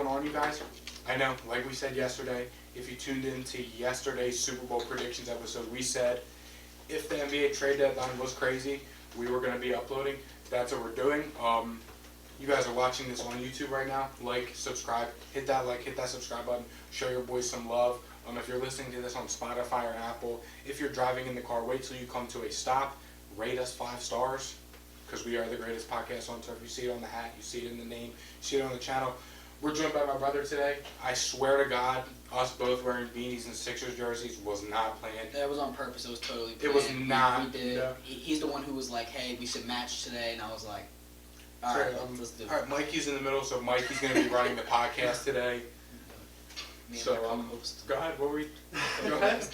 going on, you guys? I know, like we said yesterday, if you tuned into yesterday's Super Bowl predictions episode, we said if the NBA trade deadline was crazy, we were going to be uploading. That's what we're doing. You guys are watching this on YouTube right now. Like, subscribe, hit that like, hit that subscribe button. Show your boys some love. If you're listening to this on Spotify or Apple, if you're driving in the car, wait till you come to a stop. Rate us 5 stars, because we are the greatest podcast on turf. You see it on the hat, you see it in the name, you see it on the channel. We're joined by my brother today. I swear to God, us both wearing beanies and Sixers jerseys was not planned. That was on purpose. It was totally planned. It was not. We did. No. He's the one who was like, hey, we should match today. And I was like, all right, let's do it. All right, Mikey's in the middle, so Mikey's going to be running the podcast today. So, go ahead. What were we? Go ahead.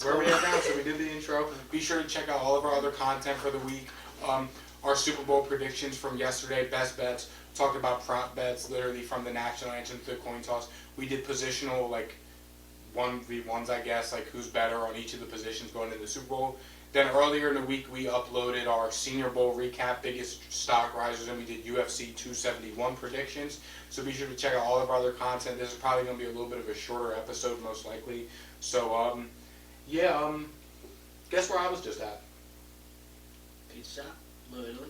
Where we at now? So we did the intro. Be sure to check out all of our other content for the week. Our Super Bowl predictions from yesterday, best bets. Talked about prop bets, literally from the national anthem to the coin toss. We did positional, like 1v1s, I guess, like who's better on each of the positions going into the Super Bowl. Then earlier in the week, we uploaded our Senior Bowl recap, biggest stock risers, and we did UFC 271 predictions. So be sure to check out all of our other content. This is probably going to be a little bit of a shorter episode, most likely. So, guess where I was just at? Pizza shop, Little Italy.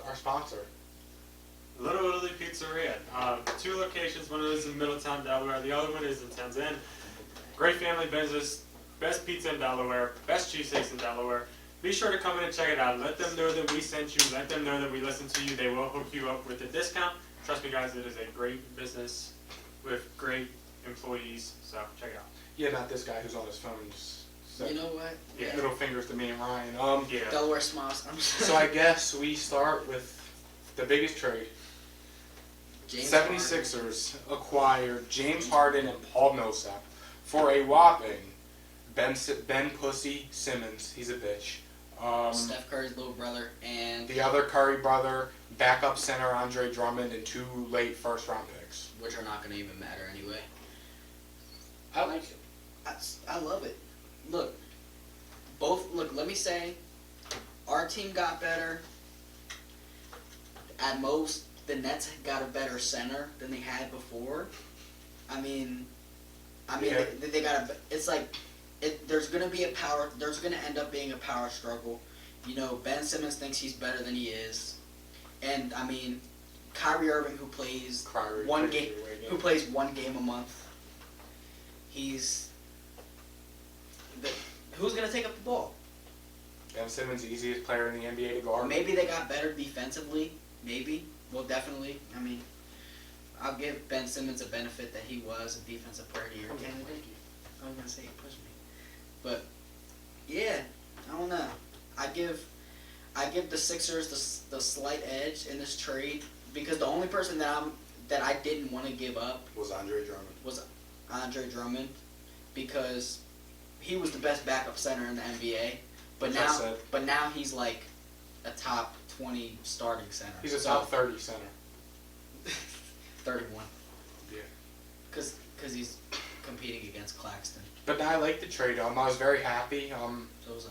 Our sponsor. Little Italy Pizzeria. 2 locations. One of those is in Middletown, Delaware. The other one is in Towns End. Great family business. Best pizza in Delaware. Best cheesesteaks in Delaware. Be sure to come in and check it out. Let them know that we sent you. Let them know that we listened to you. They will hook you up with a discount. Trust me, guys, it is a great business with great employees. So check it out. Yeah, not this guy who's on his phone. You know what? Yeah. Middle fingers to me and Ryan. Yeah. Delaware Smiles. So I guess we start with the biggest trade. James 76ers acquired James Harden and Paul Millsap for a whopping Ben Pussy Simmons. He's a bitch. Steph Curry's little brother and the other Curry brother, backup center Andre Drummond, and 2 late first-round picks. which are not going to even matter anyway. I like it. I love it. Look, let me say, our team got better. At most, the Nets got a better center than they had before. Yeah. They got a. It's like, there's gonna end up being a power struggle. You know, Ben Simmons thinks he's better than he is, and Kyrie Irving, who plays one game a month, who's gonna take up the ball? Ben Simmons, the easiest player in the NBA to guard. Maybe they got better defensively. Maybe. Well, definitely. I'll give Ben Simmons a benefit that he was a defensive player of the year candidate. I was gonna say he pushed me, but yeah, I don't know. I give the Sixers the slight edge in this trade because the only person that I didn't want to give up was Andre Drummond. Because he was the best backup center in the NBA, but now he's like a top 20 starting center. He's a top 30 center. 31. Yeah. Because he's competing against Claxton. But I like the trade. I was very happy. So was I.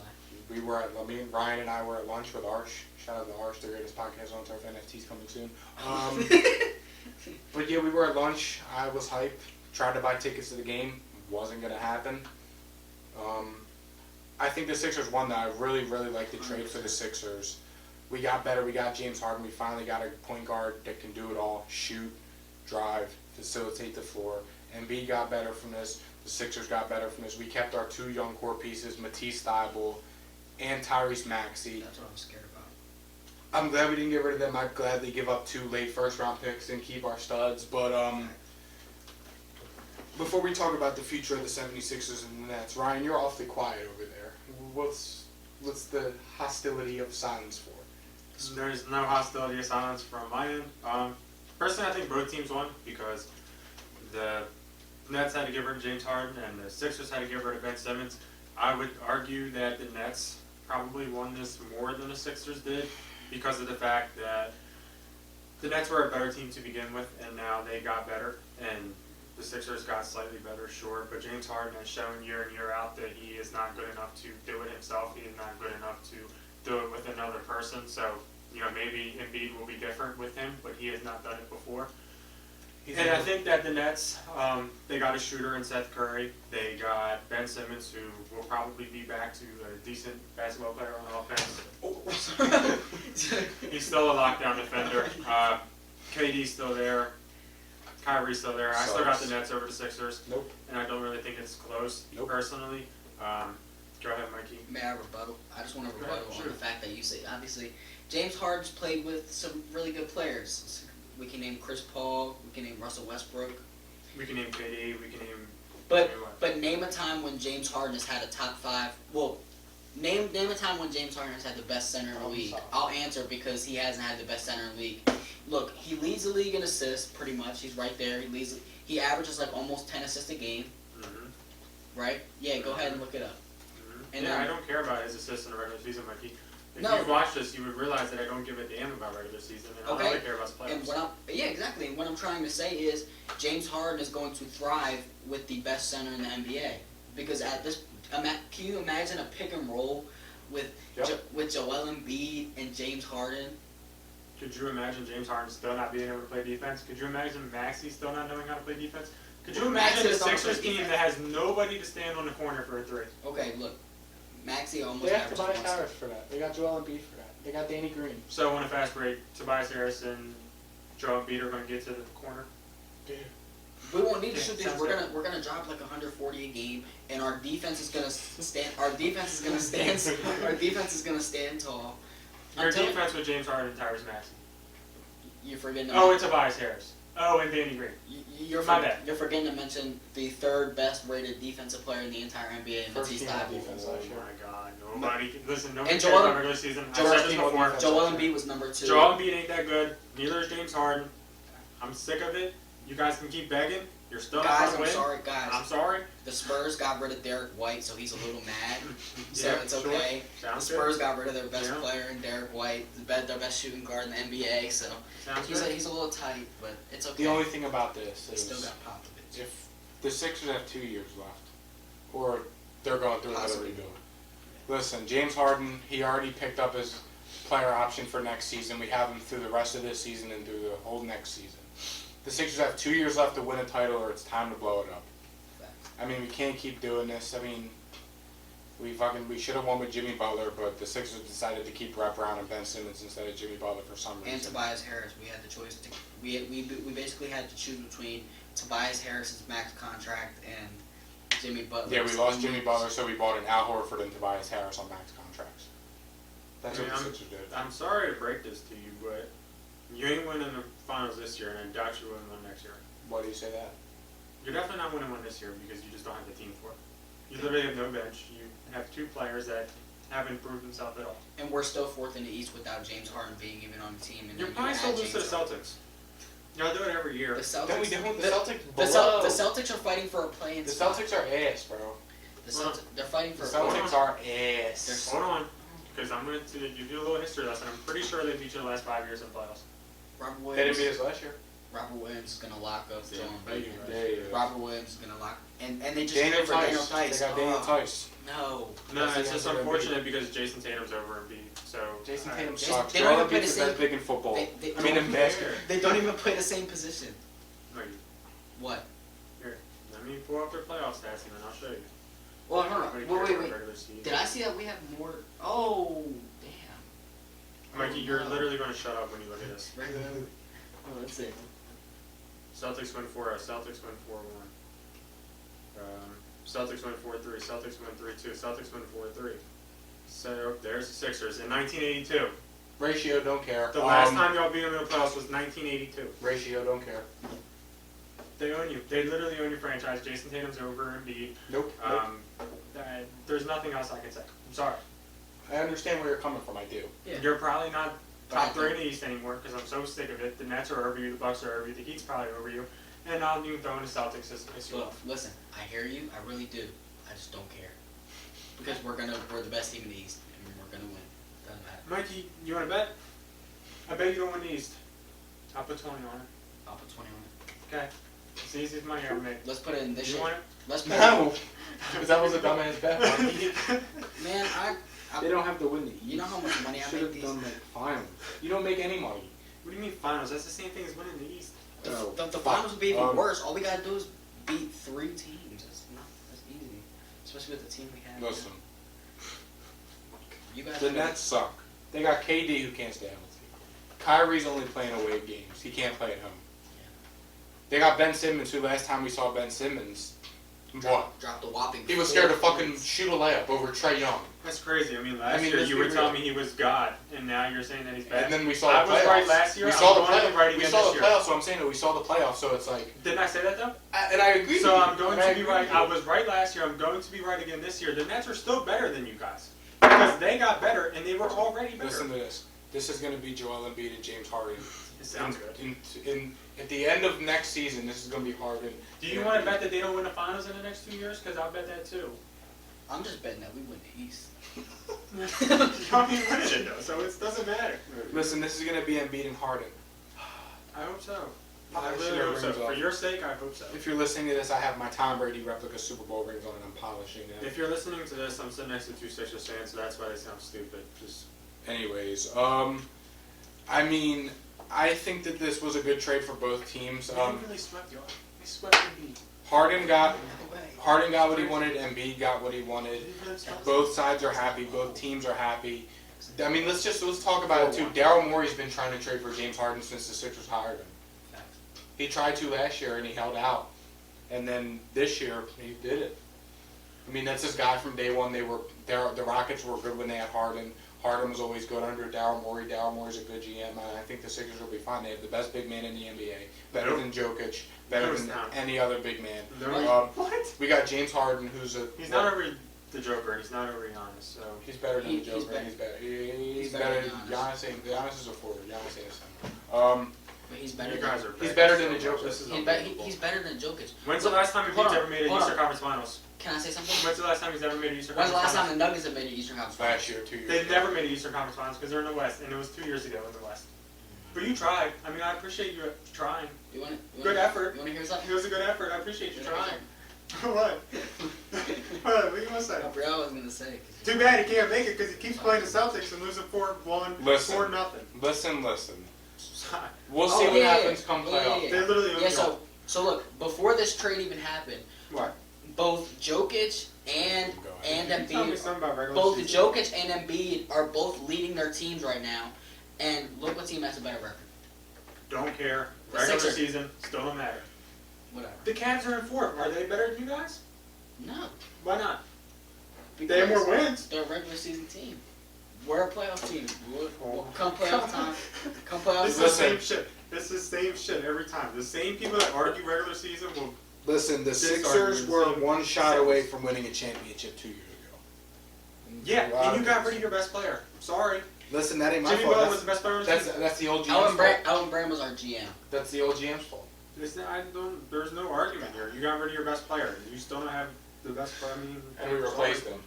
Ryan and I were at lunch with Arch. Shout out to Arch, the greatest podcast on turf. NFT's coming soon. But yeah, we were at lunch. I was hyped. Tried to buy tickets to the game. Wasn't going to happen. I think the Sixers won that. I really, really like the trade for the Sixers. We got better. We got James Harden. We finally got a point guard that can do it all. Shoot, drive, facilitate the floor. Embiid got better from this. The Sixers got better from this. We kept our 2 young core pieces, Matisse Thybulle and Tyrese Maxey. That's what I'm scared about. I'm glad we didn't get rid of them. I'd gladly give up 2 late first-round picks and keep our studs. But before we talk about the future of the 76ers and the Nets, Ryan, you're awfully quiet over there. What's the hostility of silence for? There's no hostility or silence from my end. Personally, I think both teams won because the Nets had to give her to James Harden and the Sixers had to give her to Ben Simmons. I would argue that the Nets probably won this more than the Sixers did because of the fact that the Nets were a better team to begin with and now they got better and the Sixers got slightly better, sure, but James Harden has shown year in, year out that he is not good enough to do it himself. He is not good enough to do it with another person. So, maybe Embiid will be different with him, but he has not done it before. And I think that the Nets, they got a shooter in Seth Curry. They got Ben Simmons, who will probably be back to a decent basketball player on offense. He's still a lockdown defender. KD's still there. Kyrie's still there. I still got the Nets over the Sixers. Nope. And I don't really think it's close, personally. Go ahead, Mikey. May I rebuttal? I just want to rebuttal Sure. on the fact that you say, obviously, James Harden's played with some really good players. We can name Chris Paul. We can name Russell Westbrook. We can name KD. We can name. But name a time when James Harden has had a top 5. Well, name a time when James Harden has had the best center in the league. I'll answer because he hasn't had the best center in the league. Look, he leads the league in assists pretty much. He's right there. He averages like almost 10 assists a game. Right? Yeah, go ahead and look it up. And I don't care about his assists in the regular season, Mikey. If No. you've watched this, you would realize that I don't give a damn about regular season, and I only care about the playoffs. And exactly. And what I'm trying to say is James Harden is going to thrive with the best center in the NBA because at this, can you imagine a pick and roll with Joel Embiid and James Harden? Could you imagine James Harden still not being able to play defense? Could you imagine Maxey still not knowing how to play defense? Could you imagine a Sixers team that has nobody to stand on the corner for a 3? Okay, look. Maxey almost They have averaged Tobias once. Harris for that. They got Joel Embiid for that. They got Danny Green. So on a fast break, Tobias Harris and Joel Embiid are going to get to the corner. We won't need to shoot these. Sounds We're gonna drop like 140 a game, and our defense is gonna stand. Our defense is gonna stand. Our defense is gonna stand tall. Your defense with James Harden and Tyrese Maxey. You're forgetting. And Tobias Harris. Oh, and Danny Green. You're forgetting to mention the 3rd best rated defensive player in the entire NBA, and Matisse Thybulle. Oh my God! Nobody can listen. Nobody And cares about regular season. I've said this before. Joel Embiid was number 2. Joel Embiid ain't that good. Neither is James Harden. I'm sick of it. You guys can keep begging. You're still not going to win. I'm sorry. The Spurs got rid of Derek White, so he's a little mad. So Yeah, it's okay. Sure. The Spurs got rid of their best player in Derek White, their best shooting guard in the NBA. So he's a little tight, but it's okay. The only thing about this He is still got Popovich. if the Sixers have 2 years left, or they're going through another rebuild. Listen, James Harden, he already picked up his player option for next season. We have him through the rest of this season and through the whole next season. The Sixers have 2 years left to win a title, or it's time to blow it up. I mean, we can't keep doing this. I mean, we should have won with Jimmy Butler, but the Sixers decided to keep Brett Brown and Ben Simmons instead of Jimmy Butler for some reason. And Tobias Harris, we had the choice to. We basically had to choose between Tobias Harris's max contract and Jimmy Butler. Yeah, we lost Jimmy Butler, so we bought in Al Horford and Tobias Harris on max contracts. That's what the Sixers did. I'm sorry to break this to you, but you ain't winning the finals this year, and I doubt you win one next year. Why do you say that? You're definitely not winning one this year because you just don't have the team for it. You literally have no bench. You have 2 players that haven't proved themselves at all. And we're still 4th in the East without James Harden being even on the team. And You're probably still lose to the Celtics. Y'all do it every year. The Celtics. Don't we do it? The Celtics The Celtics are fighting for a play-in The spot. Celtics are ass, bro. They're fighting for The a play-in Celtics are ass. Hold on, because I'm going to give you a little history lesson. I'm pretty sure they beat you the last 5 years in the playoffs. Robert They didn't Williams. beat us last year. Robert Williams is gonna lock up Joel Embiid. Embiid. Robert Williams is gonna lock, and they just Daniel traded for Daniel Tice. Tice. They got Daniel Tice. No. No, That's it's the just answer to unfortunate because Jason Tatum's over Embiid. So Jason Tatum Jason- sucks. they don't Joel even play Embiid's the the same- best big in football. They I mean, in basketball. They don't even play the same position. Wait, What? here, let me pull up their playoff stats and then I'll show you. Well, hold Nobody on. cares Wait. about regular season. Did I see that we have more? Oh, damn. Mikey, you're literally going to shut up when you look at this. Oh, let's see. Celtics win 4-0. Celtics win 4-1. Celtics win 4-3. Celtics win 3-2. Celtics win 4-3. So there's the Sixers in 1982. Ratio, don't care. The last time y'all beat them in the playoffs was 1982. Ratio, don't care. They own you. They literally own your franchise. Jason Tatum's over Embiid. Nope. There's nothing else I can say. I'm sorry. I understand where you're coming from. I do. Yeah. You're probably not But I top 3 in the East anymore because I'm so sick of it. The Nets are over you. The Bucks are over you. The Heat's probably over you. And I'll even throw in the Celtics as you Look, off. listen. I hear you. I really do. I just don't care because we're the best team in the East, and we're gonna win. Doesn't matter. Mikey, you want to bet? I bet you don't win the East. I'll put 20 on it. I'll put 20 on it. Okay. It's the easiest money I ever made. Let's put it in this You year. want it? Let's put No. Because that was a dumbass bet. Man, They don't have to win the East. You know how much money I Should make have these? done like finals. You don't make any money. What do you mean finals? That's the same thing as winning the East. The finals would be even worse. All we gotta do is beat 3 teams. That's easy, especially with the team we have. Listen, You guys. the Nets suck. They got KD who can't stay healthy. Kyrie's only playing away games. He can't play at home. Yeah. They got Ben Simmons, who last time we saw Ben Simmons, Dropped a whopping. he was scared to fucking shoot a layup over Trae Young. That's crazy. I mean, last year let's you be were telling real. me he was God, and now you're saying that he's bad. And then we saw I the was playoffs. right last year. We I'm saw the going to be right playoffs. We again saw this the year. playoffs. So I'm saying that we saw the playoffs. So it's like. Didn't I say that though? And I agree. So with I'm you. going And to I be agree right. with you. I was right last year. I'm going to be right again this year. The Nets are still better than you guys because they got better and they were already better. Listen to this. This is going to be Joel Embiid and James Harden. It sounds good. At the end of next season, this is going to be Harden. Do you want to bet that they don't win the finals in the next 2 years? Because I'll bet that too. I'm just betting that we win the East. Y'all ain't winning it though, so it doesn't matter. Listen, this is going to be Embiid and Harden. I hope so. I I should really have hope so. rings For off. your sake, I hope so. If you're listening to this, I have my Tom Brady replica Super Bowl rings on and I'm polishing them. If you're listening to this, I'm sitting next to 2 Sixers fans, so that's why they sound stupid. Just Anyways, I mean, I think that this was a good trade for both teams. they really swept y'all. They swept Embiid. Harden got No way. what he wanted, Embiid got what he wanted. Both sides are happy. Both teams are happy. I mean, let's talk about it too. Daryl Morey's been trying to trade for James Harden since the Sixers hired him. He tried to last year and he held out, and then this year he did it. I mean, that's his guy from day one. The Rockets were good when they had Harden. Harden was always good under Daryl Morey. Daryl Morey's a good GM, and I think the Sixers will be fine. They have the best big man in the NBA, better than Jokic, better than any other big man. What? We got James Harden, who's He's not over the Joker, and he's not over Giannis, so... He's better than the He's Joker. better. He's better. He's better better than than Giannis. Giannis is a forward. Giannis ain't a center. But he's better. You Than, guys are He's bad. better than the So much. Joker. This is he's better than Jokic. When's the last time Hold he's on, ever made an hold Eastern on. Conference Finals? Can I say something? When's the last time he's ever made an Eastern When's the Conference last time Finals? the Nuggets have made an Eastern Conference Finals? Last year, 2 years. They've ago. never made an Eastern Conference Finals because they're in the West, and it was 2 years ago in the West. But you tried. I mean, I appreciate you trying. You want Good effort. You want to hear something? It was a good effort. I appreciate you You wanna hear trying. What? What are you gonna say? something? I forgot what I was gonna say. Too bad he can't make it because he keeps playing the Celtics and losing 4-1, Listen. 4-0. Listen. We'll see what yeah, happens come playoff. They literally Yeah. So look, before this trade even happened, What? both Jokic and Go ahead. Tell me Embiid, something about regular both season. Jokic and Embiid are both leading their teams right now, and look what team has a better record. Don't care. The Regular Sixers. season still don't matter. Whatever. The Cavs are in 4th. Are they better than you guys? No. Why not? They have more wins. They're a regular season team. We're a playoff team. Come playoff time. Come playoff This is time. the same shit. This is the same shit every time. The same people that argue regular season will. Listen, the This Sixers argument were is- one shot away from winning a championship 2 years ago. Yeah, A lot and you of got things. rid of your best player. Sorry. Listen, that ain't my Jimmy fault. Butler was the best player on the team. That's the old GM's fault. Alan Brand was our GM. That's the old GM's fault. There's no argument here. You got rid of your best player. You still don't have the best player. I mean, And we replaced them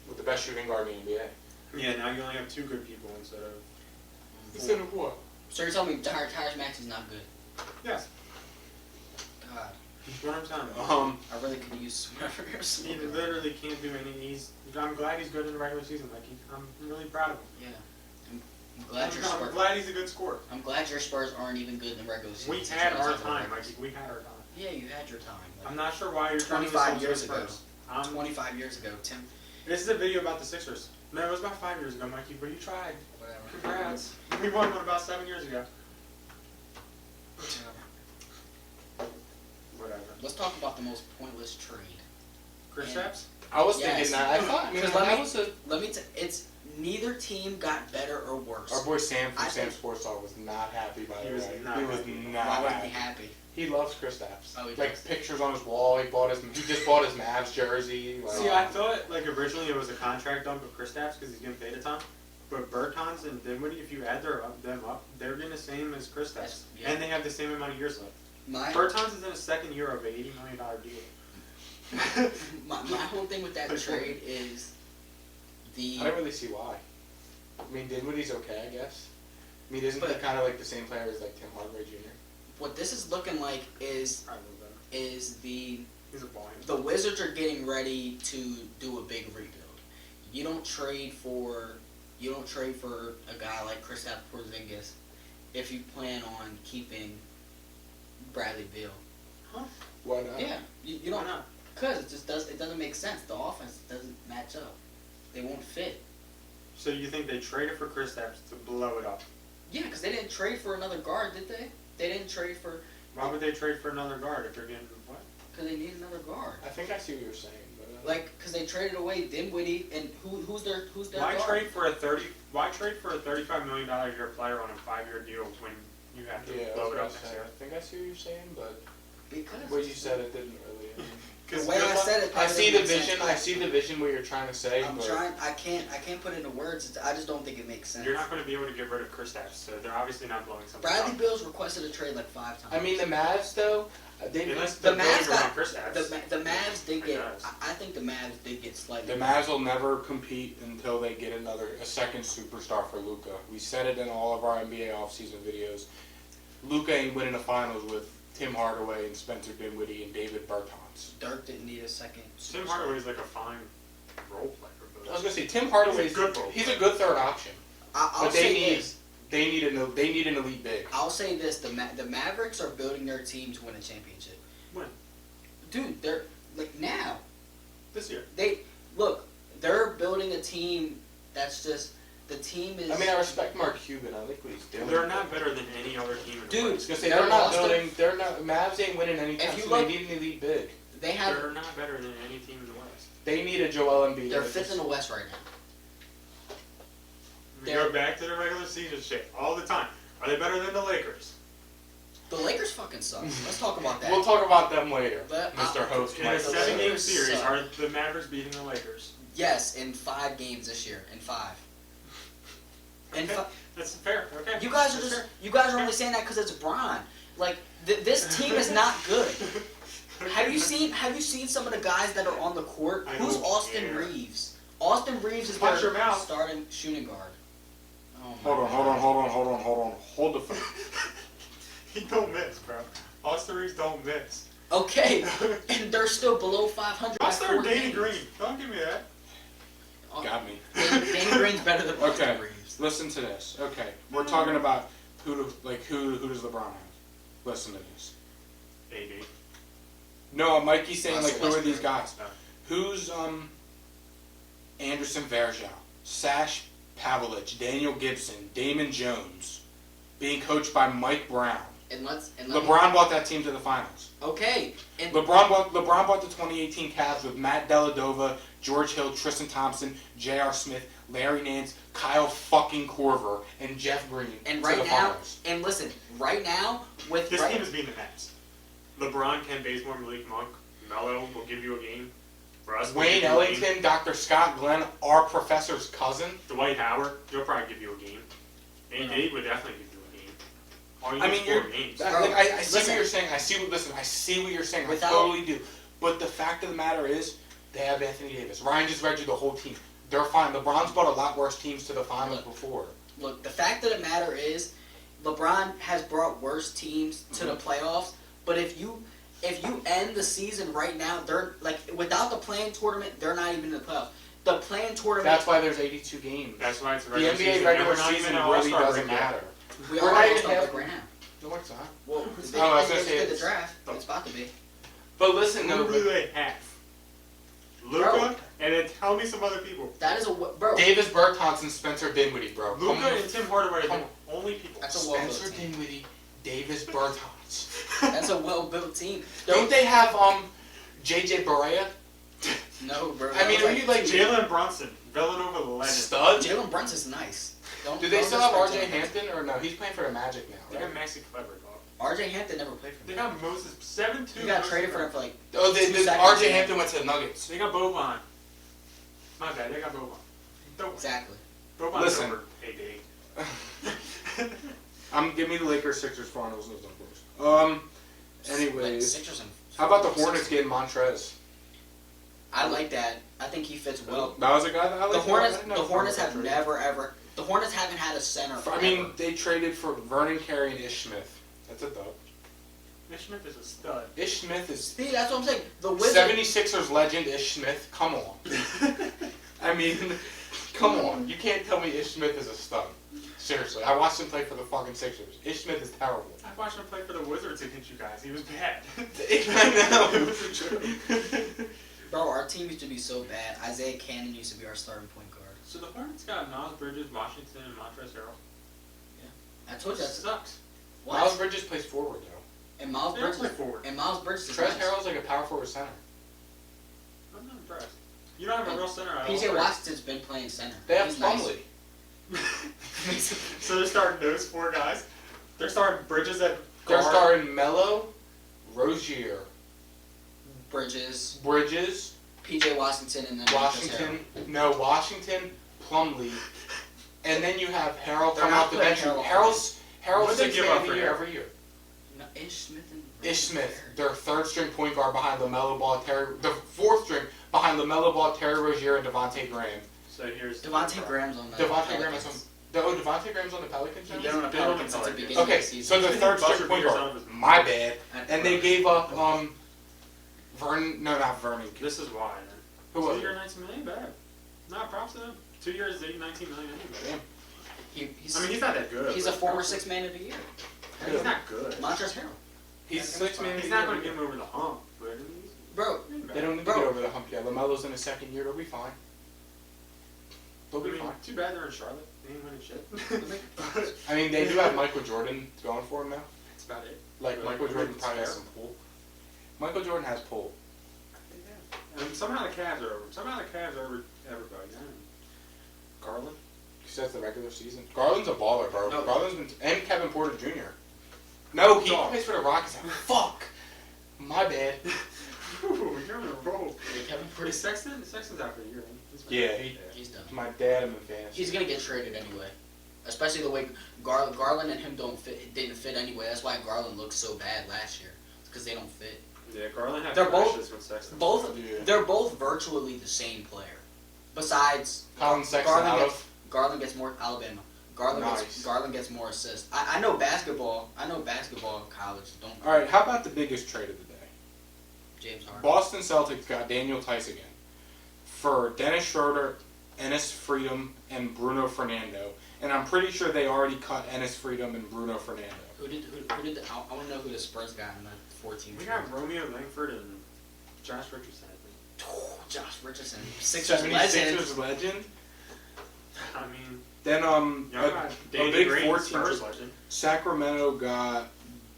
with the best shooting guard in the NBA. Yeah, now you only have 2 good people instead of. Instead of what? So you're telling me Tyrese Maxey's not good? Yes. God, That's what I'm telling you. I really could use some reference. He literally can't do any. I'm glad he's good in the regular season. I'm really proud of him. Yeah. I'm glad your I'm Spurs. glad he's a good scorer. I'm glad your Spurs aren't even good in the regular season. We since had you guys our have the time. records. We had our time. Yeah, you had your time. I'm not sure why you're trying to 25 years ago. Spurs. 25 years ago, Tim. This is a video about the Sixers. No, it was about 5 years ago, Mikey, but you tried. Whatever. Congrats. We won one about 7 years ago. Whatever. Let's talk about the most pointless trade. Chris Yeah. Stapps? I was Yes. thinking that. I thought. I mean, Because that was Let me. It's neither team got better or worse. our boy Sam from I Sam think- Sports Talk was not happy by He the was way. not He was happy. not Why wouldn't he happy. happy? He loves Chris Stapps. Oh, he like does. pictures on his wall. He just bought his Mavs jersey. Like, See, I thought like originally it was a contract dump of Chris Stapps because he's getting paid a ton. But Bertans and Dinwiddie, if you add them up, they're getting the same as Chris Stapps. Yes, yeah. And they have the same amount of years left. My Bertans is in his 2nd year of an $80 million deal. my whole thing with that trade is the. I don't really see why. I mean, Dinwiddie's okay, I guess. I mean, isn't he But- kind of like the same player as like Tim Hardaway Jr.? What this is looking like is I love that. the He's a ball the Wizards are getting ready to do a big rebuild. You don't trade for a guy like Kristaps Porzingis if you plan on keeping Bradley Beal. Why not? Yeah, you Why don't. not? Because it doesn't make sense. The offense doesn't match up. They won't fit. So you think they traded for Kristaps to blow it up? Yeah, because they didn't trade for another guard, did they? They didn't trade for. Why would they trade for another guard if they're getting what? Because they need another guard. I think I see what you're saying, but Like, because they traded away Dinwiddie and who's their Why guard? trade for a $35 million a year player on a 5-year deal when you have to yeah, I blow was it gonna up next say, year? I think I see what you're saying, but Because what you said it didn't really. I mean, the way I said it, I probably see the doesn't make vision. sense. I see the vision what you're trying to say, I'm but trying. I can't put it into words. I just don't think it makes sense. You're not going to be able to get rid of Kristaps, so they're obviously not blowing something Bradley up. Beal's requested a trade like 5 times. I mean the Mavs though. They Unless the they're building Mavs around got Kristaps. the Mavs did get. Guys. I think the Mavs did get slightly. The Mavs will never compete until they get a second superstar for Luka. We said it in all of our NBA offseason videos. Luka ain't winning the finals with Tim Hardaway and Spencer Dinwiddie and David Bertans. Dirk didn't need a second. Tim Hardaway's like a fine role player. I was gonna say Tim Hardaway's he's a good third option, I'll but say they this. need an elite big. I'll say this: the Mavericks are building their team to win a championship. When? Dude, they're like now. This year. They're building a team that's just the team is. I mean, I respect Mark Cuban. I like what he's doing. They're not better than any other team in the Dude, I was West. gonna say They're they're not lost building. They're not. Mavs ain't winning anytime If you soon. look- They need an elite big. they have. They're not better than any team in the West. They need a Joel Embiid. They're fifth in the West right now. We go back to the regular season shit all the time. Are they better than the Lakers? The Lakers fucking suck. Let's talk about that. We'll talk about them later, But, Mr. Host. In a Mike. 7-game Lakers series, suck. are the Mavericks beating the Lakers? Yes, in 5 games this year. In 5. In Okay. 5. That's fair. Okay. You guys are That's just. fair. You guys are only saying that because it's Bron. Like this team is not good. Have you seen some of the guys that are on the court? I Who's don't Austin care. Reeves? Austin Reeves is Watch their your mouth. starting shooting guard. Oh my Hold on. Hold the phone. He don't miss, bro. Austin Reeves don't miss. Okay, and they're still below 500. I'll by start 4 Danny games. Green. Don't give me that. Got me. Danny Green's better than Austin Okay, Reeves. listen to this. Okay, we're talking about who does LeBron have? Listen to this. AD. No, Mikey's saying like Russell who are these Westbrook. guys? Who's Anderson Varejao, Sash Pavlich, Daniel Gibson, Damon Jones, being coached by Mike Brown. And let LeBron brought that team to the finals. Okay, and LeBron brought the 2018 Cavs with Matt Dellavedova, George Hill, Tristan Thompson, J.R. Smith, Larry Nance, Kyle fucking Korver, and Jeff Green and to right the now, finals. and listen, right now with This team is beating the Nets. LeBron, Ken Bazemore, Malik Monk, Melo will give you a game. Russ will Wayne give you a game. Ellington, Dr. Scott Glenn, our professor's cousin. Dwight Howard, he'll probably give you a game. AD would definitely give you a game. All you I need mean, is you're. 4 games. Bro, I see listen. what you're saying. I see what you're saying. Without- I totally do. But the fact of the matter is, they have Anthony Davis. Ryan just read you the whole team. They're fine. LeBron's brought a lot worse teams to the finals before. Look, the fact of the matter is, LeBron has brought worse teams to the playoffs. But if you end the season right now, they're like without the play-in tournament, they're not even in the playoffs. The play-in tournament. That's why there's 82 games. That's why it's a The regular NBA season. regular We're not season even an really all-star doesn't break yet. matter. we we're are not all even start half- break right now. No, it's not. Well, I was gonna say the it's- draft. It's about to be. But listen, Who no. do they have? Luka, and then tell me some other people. That is a bro. Davis Bertans and Spencer Dinwiddie, bro. Luka Come on. and Tim Hardaway are Come the only people. That's a well-built Spencer team. Dinwiddie, Davis Bertans. That's a well-built team. Don't they have JJ Barea? No, bro. I mean, are you like Jalen Brunson, Villanova legend. stud? Jalen Brunson's nice. Do they don't still have disrespect RJ Jalen Brunson. Hampton or no? He's playing for the Magic now, They right? got Maxi Kleber, dog. RJ Hampton never played for They them. got Moses 7-2. He got traded for him for like. Oh, 2 seconds, RJ man. Hampton went to the Nuggets. They got Boban. My bad, they got Boban. Don't. Exactly. Boban's Listen. over AD. Give me the Lakers, Sixers, finals, of course. Like Anyways, Sixers and how about the Hornets getting Montrez? I like that. I think he fits well. That was a guy that I The like. Hornets have never ever. The Hornets haven't had a center. I mean, they traded for Vernon Carey and Ish Smith. That's a dub. Ish Smith is a stud. Ish Smith is see, that's what I'm saying. The Wizards. 76ers legend Ish Smith. Come on. I mean, come on. You can't tell me Ish Smith is a stud. Seriously, I watched him play for the fucking Sixers. Ish Smith is terrible. I watched him play for the Wizards against you guys. He was bad. I know. It wasn't true. Bro, our team used to be so bad. Isaiah Cannon used to be our starting point guard. So the Hornets got Miles Bridges, Washington, and Montrezl Harrell. I told you That that. sucks. What? Miles Bridges plays forward though. And Miles They don't Bridges. play forward. And Miles Bridges. is Trez nice. Harrell's like a power forward center. I'm not impressed. You don't have a real center at all. PJ Washington's been playing center. They have He's nice. Plumlee. So they're starting those 4 guys. They're starting Bridges at They're guard. starting Melo, Rozier, Bridges, Bridges, PJ Washington, and then Washington. No, Washington, Plumlee, and then you have Harrell They're come not out the playing bench. Harrell. Harrell's What'd they 6th give man up of the for year Harrell? every year. No, Ish Smith and Ish Smith, their 3rd string point guard behind LaMelo Ball, the 4th string behind LaMelo Ball, Terry Rozier, and Devontae Graham. So here's Devontae Graham's on the Devontae Graham is on. Pelicans. Devontae Graham's on the Pelicans now? They're on the They're on the Pelicans since the Pelicans. beginning Okay, of the season. so the I think 3rd Buzzer string point beaters guard. on his- My bad. And they gave up Vernon. No, not Vernon. This is why. Who was 2 year, it? 19 million, bad. Not props to them. 2 years, 19 million anyway. Damn. He's, I mean, he's not that good. he's a but former props- 6th man of the year. He's not good. Montrezl Harrell. He's 6th man. He's not going to get him over the hump, but he's Bro, They don't need to Bro. get over the hump yet. LaMelo's in his 2nd year. They'll be fine. They'll I be mean, fine. too bad they're in Charlotte. They ain't winning shit. That's I mean, they do have Michael Jordan going for him now. about it. Like, Really? Michael Jordan It's probably has fair. some pull. Michael Jordan has pull. And somehow the Cavs are over. Somehow the Cavs are over everybody. Garland? Because that's the regular season. Garland's a baller, bro. No. Garland's been... And Kevin Porter Jr. No, he Dog. plays for the Rockets. Fuck! My bad. Ooh, you're on a roll. Kevin Pretty Porter, Sexton? Sexton's out for the year. Yeah, he- he's done. My dad, I'm in fantasy. He's gonna get traded anyway. Especially the way Garland and him didn't fit anyway. That's why Garland looked so bad last year. Because they don't fit. Yeah, Garland had They're both- flashes with Sexton. Yeah. They're both virtually the same player. Besides, Colin Sexton out of... Garland gets more Alabama. Nice. Garland gets more assists. I know basketball. I know basketball in college. Don't. Alright, how about the biggest trade of the day? James Harden. Boston Celtics got Daniel Tice again for Dennis Schroeder, Ennis Freedom, and Bruno Fernando. And I'm pretty sure they already cut Ennis Freedom and Bruno Fernando. Who did I want to know who the Spurs got in the 14. We got Romeo Langford and Josh Richardson, I think. Josh Richardson, Sixers legend. I mean, Oh Then y'all got a Danny big Green, 14 Spurs legend. Sacramento got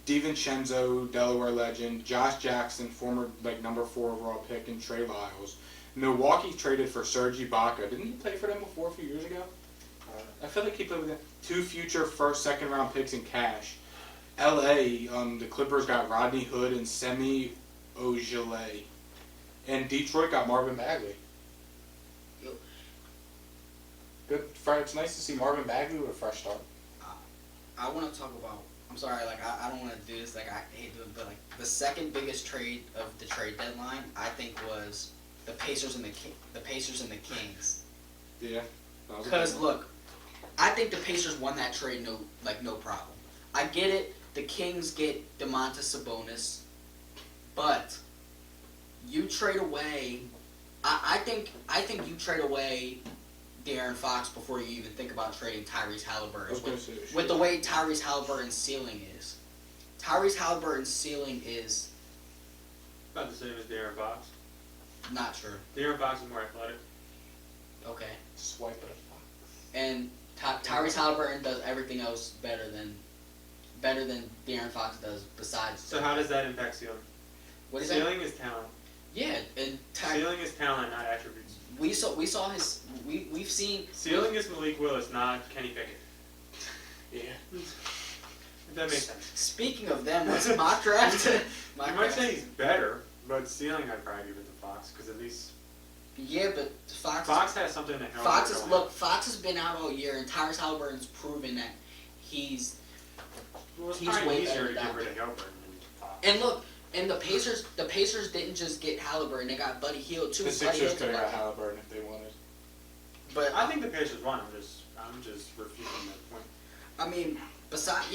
DiVincenzo, Delaware legend, Josh Jackson, former number 4 overall pick, and Trey Lyles. Milwaukee traded for Serge Ibaka. Didn't he play for them before a few years ago? I feel like he played with them. 2 future first, second round picks in cash. LA, the Clippers got Rodney Hood and Semi Ojeleye. And Detroit got Marvin Bagley. Yo. Good. It's nice to see Marvin Bagley with a fresh start. I want to talk about. I'm sorry, I don't want to do this. I hate doing it, but the second biggest trade of the trade deadline, I think, was the Pacers and the Pacers and the Kings. Yeah. Because look, I think the Pacers won that trade no problem. I get it. The Kings get DeMontis Sabonis, but you trade away. I think you trade away De'Aaron Fox before you even think about trading Tyrese Halliburton. With the way Tyrese Halliburton's ceiling is, Tyrese Halliburton's ceiling is About the same as De'Aaron Fox. not true. De'Aaron Fox is more athletic. Okay, Swipe it. and Tyrese Halliburton does everything else better than De'Aaron Fox does. Besides, So how does that impact ceiling? what is that? Ceiling is talent. Yeah, and Ceiling is talent, not attributes. we saw his. We've seen. Ceiling is Malik Willis, not Kenny Pickett. Yeah. If that makes sense. Speaking of them, what's mock draft? I might say he's better, but ceiling I'd probably give it to Fox, because at least Yeah, but Fox. Fox has something to help. Fox has been out all year, and Tyrese Halliburton's proven that he's. Well, it's he's probably way easier better to than get rid that. of Halliburton than Fox. And look, and the Pacers didn't just get Halliburton; they got Buddy Hield too. The Buddy Sixers Hield's could have like- got Halliburton if they wanted. But I think the Pacers won. I'm just refuting that point. I mean, besides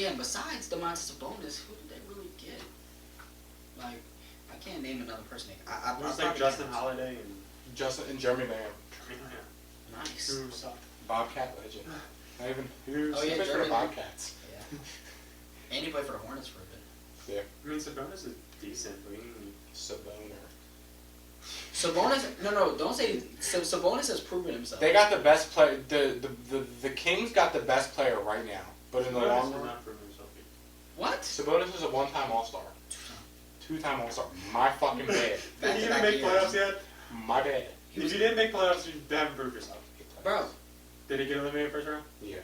DeMontis Sabonis, who did they really get? Like, I can't name another person. I Just probably like Justin can't. Holiday and Justin and Jeremy Lamb. Nice. who sucked. Bobcat legend. Not even. He was Oh, yeah, he played for the German. Bobcats. Yeah. And he played for the Hornets for a bit. I mean, Sabonis is decent, but Sabonis, no, don't say. Sabonis has proven himself. They got the best player. The Kings got the best player right now. But in the long run, What? Sabonis is a one-time All-Star. Two-time All-Star. My fucking bad. Did you even make playoffs yet? My bad. If you didn't make playoffs, you haven't proved yourself. Bro. Did he get eliminated first round? Yeah.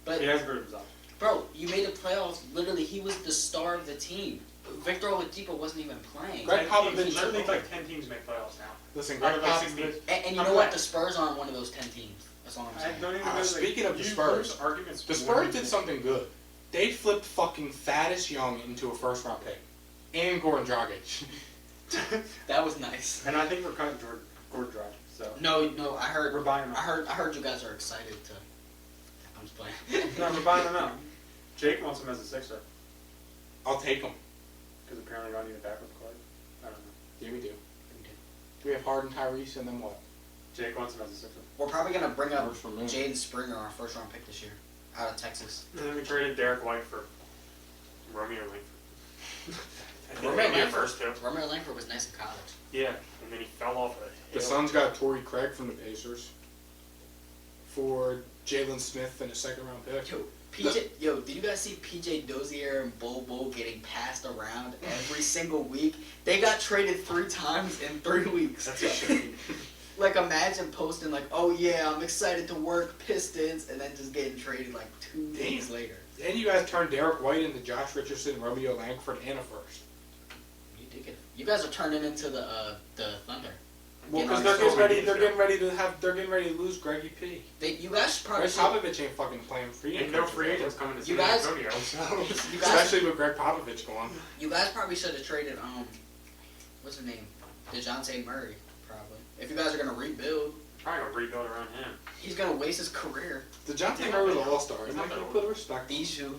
But he hasn't proved himself. Bro, you made the playoffs. Literally, he was the star of the team. Victor Oladipo wasn't even playing. Greg Popovich. Literally, like 10 teams make playoffs now. Listen, Greg Popovich. And you know what? The Spurs aren't one of those 10 teams. That's all I'm saying. I don't even know, Speaking of the Spurs, the Spurs did something good. They flipped fucking Thaddeus Young into a first-round pick. And Goran Dragic. That was nice. And I think we're cutting Gordon Dragic. So no, I heard. We're buying him. I heard you guys are excited to. I'm just playing. No, we're buying him out. Jake wants him as a Sixer. I'll take him. Because apparently I need a backup card. I don't know. Yeah, we do. We have Harden, Tyrese, and then what? Jake wants him as a Sixer. We're probably gonna bring up Works for me. Jaden Springer, our first-round pick this year, out of Texas. And then we traded Derek White for Romeo Langford. Romeo Langford was nice in college. Yeah, and then he fell off a hill. The Suns got Torrey Craig from the Pacers for Jalen Smith and a second-round pick. Did you guys see PJ Dozier and Bobo getting passed around every single week? They got traded 3 times in 3 weeks. That's a shame. Like, imagine posting like, "Oh yeah, I'm excited to work Pistons," and then just getting traded like 2 days later. And you guys turned Derek White into Josh Richardson, Romeo Langford, and a first. You did it. You guys are turning into the Thunder. Well, because they're getting ready to lose Greggy P. You guys probably. Greg Popovich ain't fucking playing free. Ain't no free agents coming to San Antonio. Especially with Greg Popovich going. You guys probably should have traded what's his name, DeJounte Murray. Probably. If you guys are gonna rebuild. Probably gonna rebuild around him. He's gonna waste his career. DeJounte Murray was an all-star. I'm not gonna put a respect. Bijou.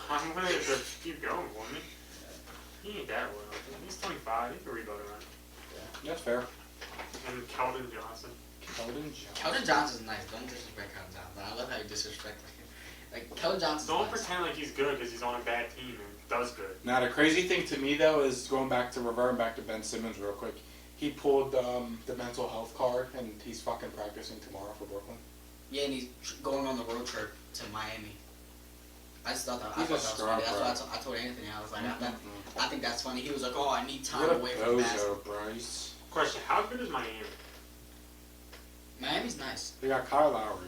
I'm gonna keep going for me. He ain't that well. He's 25. He can rebuild around. Yeah, that's fair. And Keldon Johnson. Keldon Johnson's nice. Don't disrespect Keldon Johnson. I love how you disrespect him. Like Keldon Johnson's Don't nice. pretend like he's good because he's on a bad team and does good. Now the crazy thing to me though is reverting back to Ben Simmons real quick. He pulled the mental health card and he's fucking practicing tomorrow for Brooklyn. Yeah, and he's going on the road trip to Miami. I just thought that, He's I thought that was funny. That's why I told Anthony. I was like, I think that's funny. He was like, "Oh, I need time away from basketball." Bryce. Question: how good is Miami? Miami's nice. They got Kyle Lowry.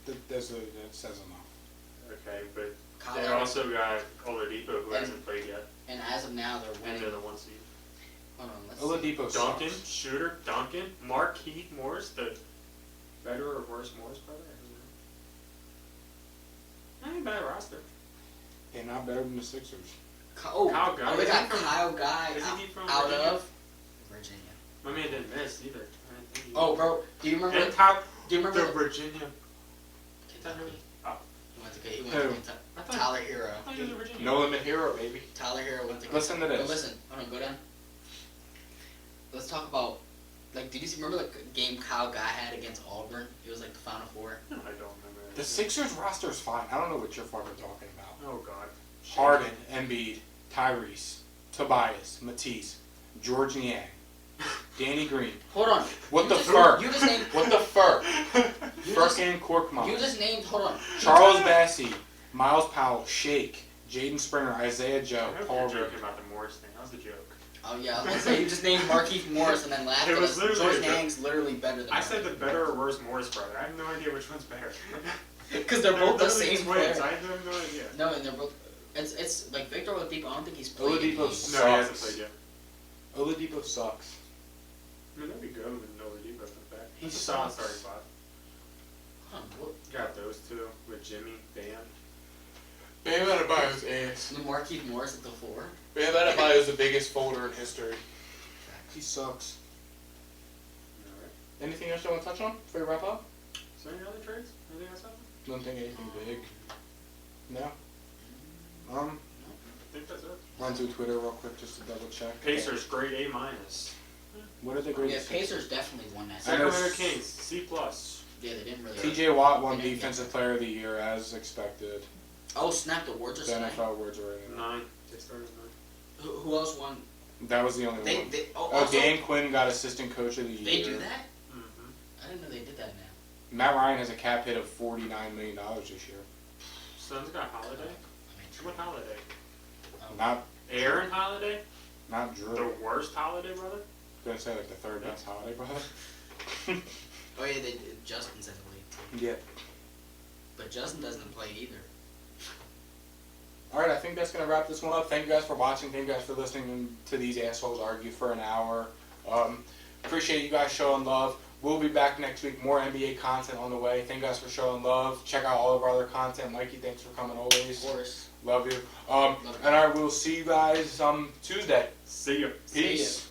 That says enough. Okay, but Kyle they Lowry. also got Oladipo who hasn't played yet, And as of now, they're and winning. they're the 1 seed. Hold on, let's see. Oladipo Duncan, sucks. shooter, Duncan, Marquise Morris, the better or worse Morris brother? I don't know. Not a bad roster. Yeah, not better than the Sixers. Kyle Guy. they Is got he from- Kyle Guy is he from out Virginia? of Virginia. My man didn't miss either. I think he- Oh, bro, do you remember? And top, Do you remember the Virginia. Kentucky? Oh. He went to Who? Kentucky. I thought- Tyler Hero. I thought he was a Virginia. No limit hero, baby. Tyler Hero went to Listen to Kentucky. this. No, listen. Hold on, go down. Let's talk about, like, did you remember the game Kyle Guy had against Auburn? It was like the Final Four. No, I don't remember. The Sixers roster is fine. I don't know what you're fucking talking about. Oh God. Harden, Embiid, Tyrese, Tobias, Matisse, George Niang, Danny Green. Hold on. What You the just- fur? You just named. What the fur? You just- Furkan Korkmaz. You just named. Hold on. Charles Bassey, Miles Powell, Shake, Jaden Springer, Isaiah I Joe, hope Paul you're Reed. joking about the Morris thing. That was a joke. Oh yeah, I was gonna say you just named Markieff Morris and then laughed It at was us. literally George a joke. Niang's literally better than. I said the better or worse Morris brother. I have no idea which one's better. because they're both the literally same twins. player. I have no idea. No, and they're both. It's like Victor Oladipo. I don't think he's played. Oladipo any games. No, he hasn't played yet. Oladipo sucks. I mean, that'd be good with Oladipo comes back. He's He's a solid sucks. starting spot. Huh, what? Got those two with Jimmy, Bam. Bam Adebayo's ass. Markieff Morris at the 4. Bam Adebayo's the biggest folder in history. He sucks. Alright. Anything else you want to touch on before we wrap up? Is there any other trades? Anything else happening? Don't think anything big. No? I think that's it. Run through Twitter real quick just to double check. Pacers, grade A minus. What are the grades? Yeah, Pacers definitely won that. I know Sacramento Kings, C plus. Yeah, they didn't really. TJ Watt won They didn't Defensive get Player of the Year as expected. Oh, snap! The awards are The signed. NFL awards are right now. 9. They started 9. Who else won? That was the only one. Also, Dan Quinn got Assistant Coach of the Year. they do that? Mm-hmm. I didn't know they did that now. Matt Ryan has a cap hit of $49 million this year. Suns got Holiday. What Holiday? Not Aaron Holiday? not Drew. The worst Holiday, brother? Gonna say like the third best holiday, brother. Oh yeah, they did. Justin's in the league too. Yeah. But Justin doesn't play either. All right, I think that's gonna wrap this one up. Thank you guys for watching. Thank you guys for listening to these assholes argue for an hour. Appreciate you guys showing love. We'll be back next week. More NBA content on the way. Thank you guys for showing love. Check out all of our other content. Mikey, thanks for coming always. Of course. Love you. And all right, we'll see you guys Tuesday. See ya. See ya. Peace.